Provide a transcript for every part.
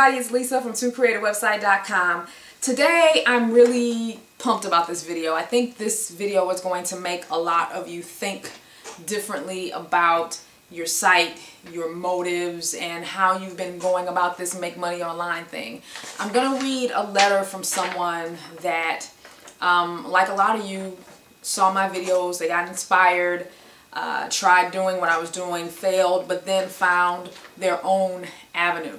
everybody, it's Lisa from twocreativewebsite.com. Today I'm really pumped about this video. I think this video is going to make a lot of you think differently about your site, your motives, and how you've been going about this make money online thing. I'm going to read a letter from someone that, like a lot of you, saw my videos, they got inspired, tried doing what I was doing, failed, but then found their own avenue.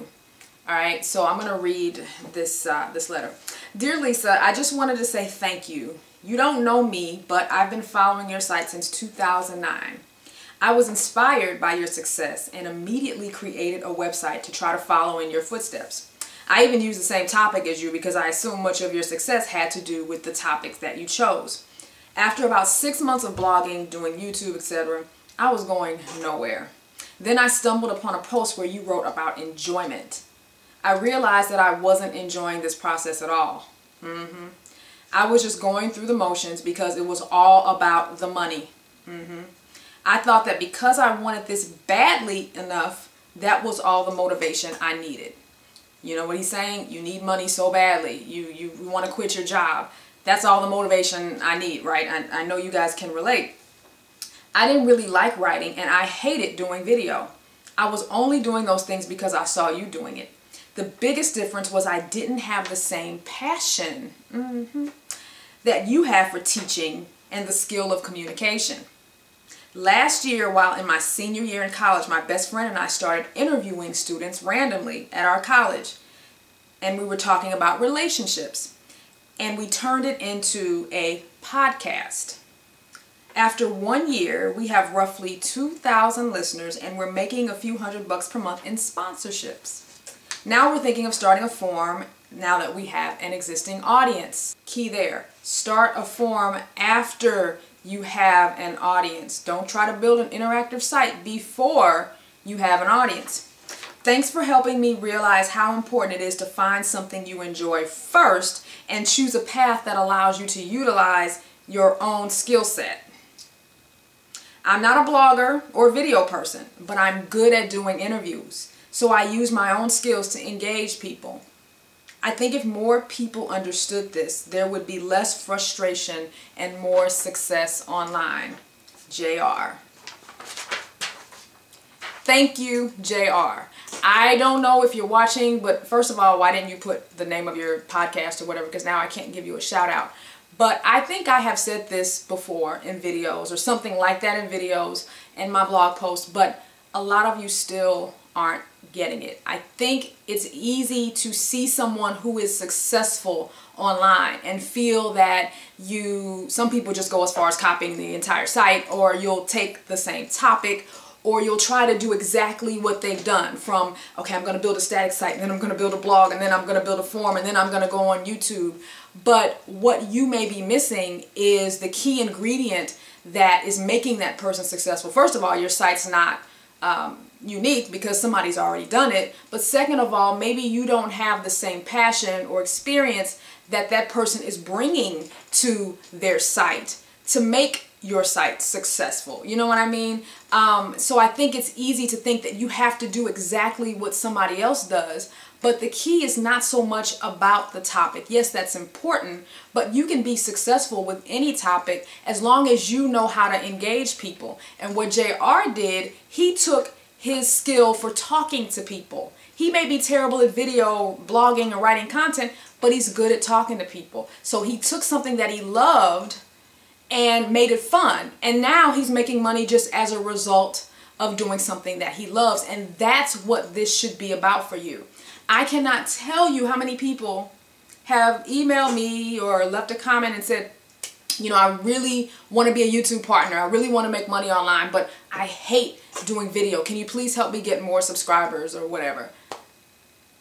Alright, so I'm going to read this letter. Dear Lisa, I just wanted to say thank you. You don't know me, but I've been following your site since 2009. I was inspired by your success and immediately created a website to try to follow in your footsteps. I even used the same topic as you because I assumed much of your success had to do with the topics that you chose. After about 6 months of blogging, doing YouTube, etc., I was going nowhere. Then I stumbled upon a post where you wrote about enjoyment. I realized that I wasn't enjoying this process at all. I was just going through the motions because it was all about the money. I thought that because I wanted this badly enough, that was all the motivation I needed. You know what he's saying? You need money so badly. You want to quit your job. That's all the motivation I need, right? I know you guys can relate. I didn't really like writing and I hated doing video. I was only doing those things because I saw you doing it. The biggest difference was I didn't have the same passion that you have for teaching and the skill of communication. Last year, while in my senior year in college, my best friend and I started interviewing students randomly at our college. And we were talking about relationships. And we turned it into a podcast. After 1 year, we have roughly 2,000 listeners and we're making a few $100 per month in sponsorships. Now we're thinking of starting a forum now that we have an existing audience. Key there, start a forum after you have an audience. Don't try to build an interactive site before you have an audience. Thanks for helping me realize how important it is to find something you enjoy first and choose a path that allows you to utilize your own skill set. I'm not a blogger or video person, but I'm good at doing interviews. So I use my own skills to engage people. I think if more people understood this, there would be less frustration and more success online. JR. Thank you, JR. I don't know if you're watching, but first of all, why didn't you put the name of your podcast or whatever? Because now I can't give you a shout out. But I think I have said this before in videos or something like that in videos and my blog posts, but a lot of you still aren't getting it. I think it's easy to see someone who is successful online and feel that some people just go as far as copying the entire site, or you'll take the same topic, or you'll try to do exactly what they've done from, okay, I'm going to build a static site, and then I'm going to build a blog, and then I'm going to build a forum, and then I'm going to go on YouTube. But what you may be missing is the key ingredient that is making that person successful. First of all, your site's not unique because somebody's already done it. But second of all, maybe you don't have the same passion or experience that that person is bringing to their site to make your site successful. You know what I mean? So I think it's easy to think that you have to do exactly what somebody else does. But the key is not so much about the topic. Yes, that's important, but you can be successful with any topic as long as you know how to engage people. And what JR did, he took his skill for talking to people. He may be terrible at video, blogging, and writing content, but he's good at talking to people. So he took something that he loved and made it fun. And now he's making money just as a result of doing something that he loves. And that's what this should be about for you. I cannot tell you how many people have emailed me or left a comment and said, you know, I really want to be a YouTube partner. I really want to make money online, but I hate doing video. Can you please help me get more subscribers or whatever?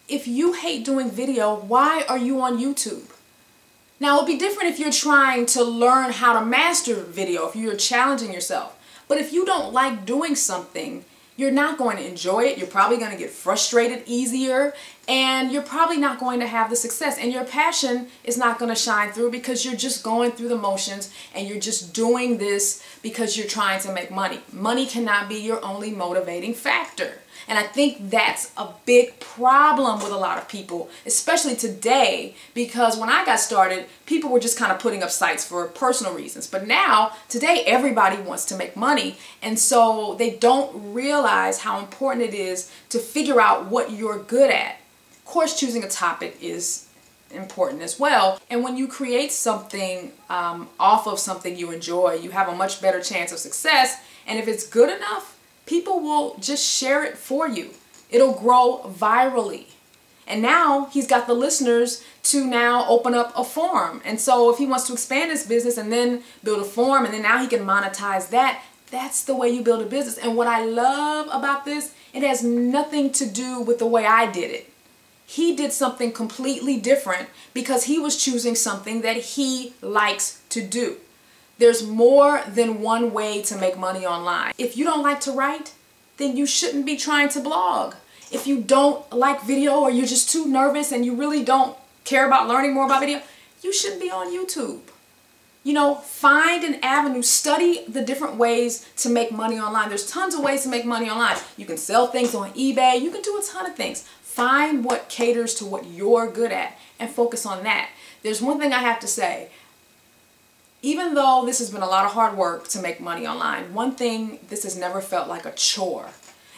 If you hate doing video, why are you on YouTube? Now, it would be different if you're trying to learn how to master video, if you're challenging yourself. But if you don't like doing something, you're not going to enjoy it. You're probably going to get frustrated easier, and you're probably not going to have the success, and your passion is not going to shine through because you're just going through the motions and you're just doing this because you're trying to make money. Money cannot be your only motivating factor. And I think that's a big problem with a lot of people, especially today, because when I got started, people were just kind of putting up sites for personal reasons. But now, today, everybody wants to make money. And so they don't realize how important it is to figure out what you're good at. Of course, choosing a topic is important as well. And when you create something off of something you enjoy, you have a much better chance of success. And if it's good enough, people will just share it for you. It'll grow virally. And now he's got the listeners to now open up a forum. And so if he wants to expand his business and then build a forum and then now he can monetize that, that's the way you build a business. And what I love about this, it has nothing to do with the way I did it. He did something completely different because he was choosing something that he likes to do. There's more than one way to make money online. If you don't like to write, then you shouldn't be trying to blog. If you don't like video or you're just too nervous and you really don't care about learning more about video, you shouldn't be on YouTube. You know, find an avenue, study the different ways to make money online. There's tons of ways to make money online. You can sell things on eBay. You can do a ton of things. Find what caters to what you're good at and focus on that. There's one thing I have to say. Even though this has been a lot of hard work to make money online, one thing, this has never felt like a chore.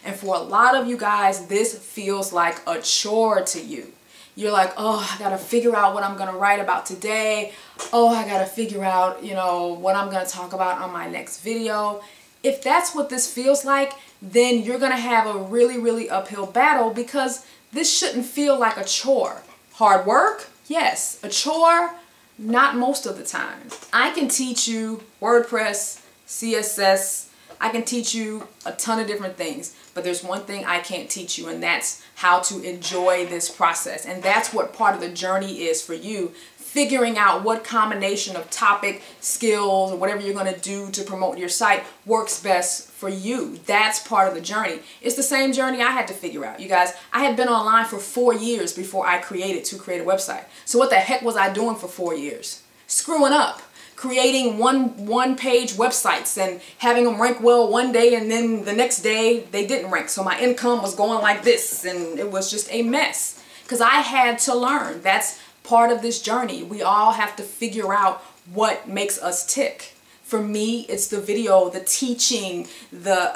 And for a lot of you guys, this feels like a chore to you. You're like, oh, I gotta figure out what I'm gonna write about today. Oh, I gotta figure out, you know, what I'm gonna talk about on my next video. If that's what this feels like, then you're gonna have a really, really uphill battle because this shouldn't feel like a chore. Hard work? Yes. A chore? Not most of the time. I can teach you WordPress, CSS, I can teach you a ton of different things, but there's one thing I can't teach you, and that's how to enjoy this process. And that's what part of the journey is for you, figuring out what combination of topic, skills, or whatever you're going to do to promote your site works best for you. That's part of the journey. It's the same journey I had to figure out. You guys, I had been online for 4 years before I created To Create a Website. So what the heck was I doing for 4 years? Screwing up. Creating one-page websites and having them rank well one day and then the next day they didn't rank. So my income was going like this and it was just a mess because I had to learn. That's part of this journey. We all have to figure out what makes us tick. For me, it's the video, the teaching, the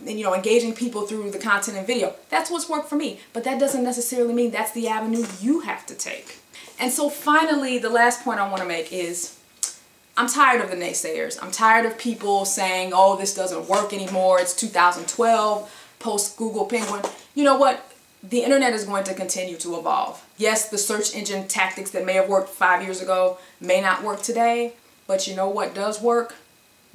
engaging people through the content and video. That's what's worked for me. But that doesn't necessarily mean that's the avenue you have to take. And so finally, the last point I want to make is I'm tired of the naysayers. I'm tired of people saying, oh, this doesn't work anymore. It's 2012, post Google Penguin. You know what? The internet is going to continue to evolve. Yes, the search engine tactics that may have worked 5 years ago may not work today, but you know what does work?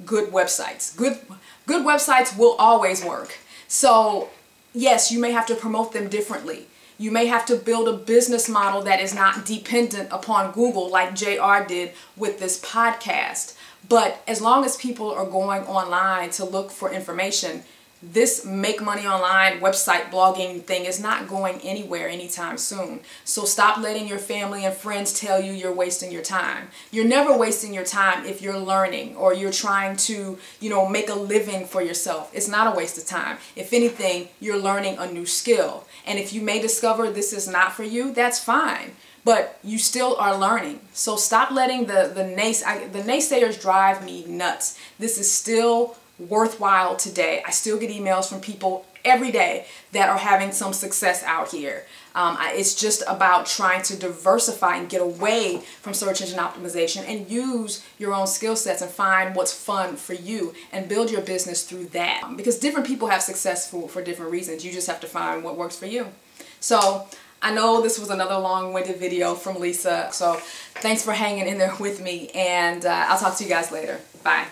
Good websites. Good websites will always work. So yes, you may have to promote them differently. You may have to build a business model that is not dependent upon Google like JR did with this podcast. But as long as people are going online to look for information, this make money online website blogging thing is not going anywhere anytime soon. So stop letting your family and friends tell you you're wasting your time. You're never wasting your time if you're learning or you're trying to, make a living for yourself. It's not a waste of time. If anything, you're learning a new skill. And if you may discover this is not for you, that's fine. But you still are learning. So stop letting the naysayers drive me nuts. This is still worthwhile today. I still get emails from people every day that are having some success out here. It's just about trying to diversify and get away from search engine optimization and use your own skill sets and find what's fun for you and build your business through that. Because different people have success for different reasons. You just have to find what works for you. So I know this was another long-winded video from Lisa. So thanks for hanging in there with me, and I'll talk to you guys later. Bye.